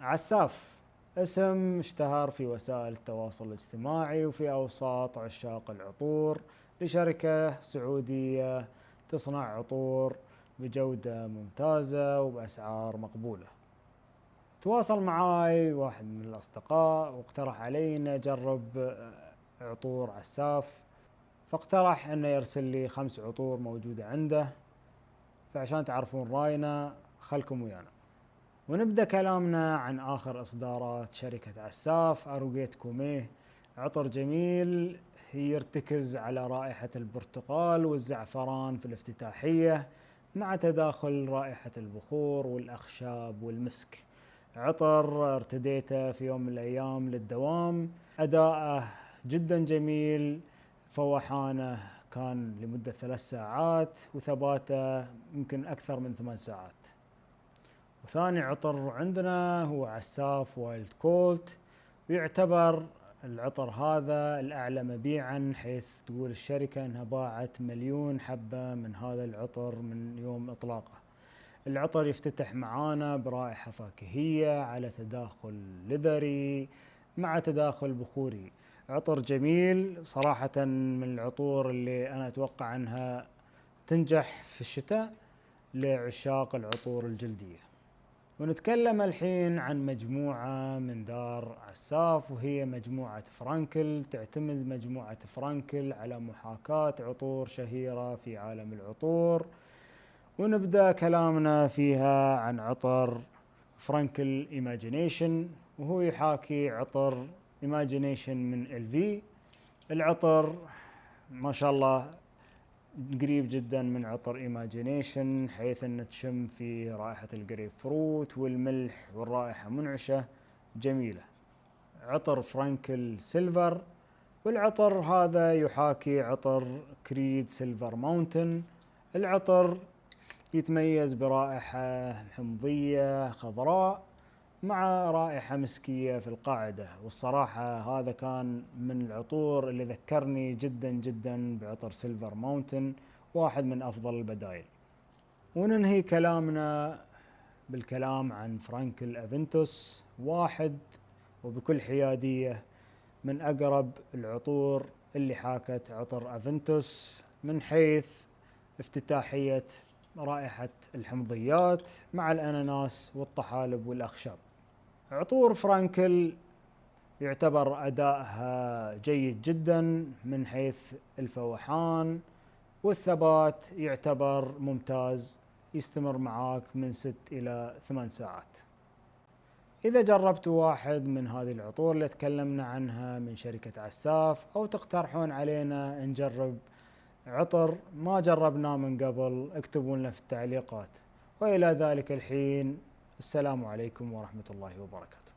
عساف اسم اشتهر في وسائل التواصل الاجتماعي وفي أوساط عشاق العطور لشركة سعودية تصنع عطور بجودة ممتازة وبأسعار مقبولة. تواصل معاي واحد من الأصدقاء واقترح علي أن أجرب عطور عساف، فاقترح أنه يرسل لي 5 عطور موجودة عنده، فعشان تعرفون راينا خلكم ويانا ونبدأ كلامنا عن آخر إصدارات شركة عساف. أروجيت كوميه، عطر جميل يرتكز على رائحة البرتقال والزعفران في الافتتاحية مع تداخل رائحة البخور والأخشاب والمسك. عطر ارتديته في يوم من الأيام للدوام، أداءه جدا جميل، فوحانه كان لمدة 3 ساعات وثباته يمكن أكثر من 8 ساعات. وثاني عطر عندنا هو عساف وايلد كولت، ويعتبر العطر هذا الأعلى مبيعا، حيث تقول الشركة أنها باعت 1,000,000 حبة من هذا العطر من يوم إطلاقه. العطر يفتتح معانا برائحة فاكهية على تداخل لذري مع تداخل بخوري. عطر جميل صراحة، من العطور اللي أنا أتوقع أنها تنجح في الشتاء لعشاق العطور الجلدية. ونتكلم الحين عن مجموعة من دار عساف، وهي مجموعة فرانكل. تعتمد مجموعة فرانكل على محاكاة عطور شهيرة في عالم العطور، ونبدأ كلامنا فيها عن عطر فرانكل إيماجينيشن، وهو يحاكي عطر إيماجينيشن من LV. العطر ما شاء الله قريب جدا من عطر إيماجينيشن، حيث أن تشم في رائحة الجريب فروت والملح، والرائحة منعشة جميلة. عطر فرانكل سيلفر، والعطر هذا يحاكي عطر كريد سيلفر ماونتن. العطر يتميز برائحة حمضية خضراء مع رائحة مسكية في القاعدة، والصراحة هذا كان من العطور اللي ذكرني جدا جدا بعطر سيلفر ماونتن، واحد من أفضل البدائل. وننهي كلامنا بالكلام عن فرانكل أفنتوس، واحد وبكل حيادية من أقرب العطور اللي حاكت عطر أفنتوس من حيث افتتاحية رائحة الحمضيات مع الأناناس والطحالب والأخشاب. عطور فرانكل يعتبر أدائها جيد جدا من حيث الفوحان، والثبات يعتبر ممتاز، يستمر معاك من 6 إلى 8 ساعات. إذا جربتوا واحد من هذه العطور اللي تكلمنا عنها من شركة عساف، أو تقترحون علينا نجرب عطر ما جربناه من قبل، اكتبوا لنا في التعليقات. وإلى ذلك الحين، السلام عليكم ورحمة الله وبركاته.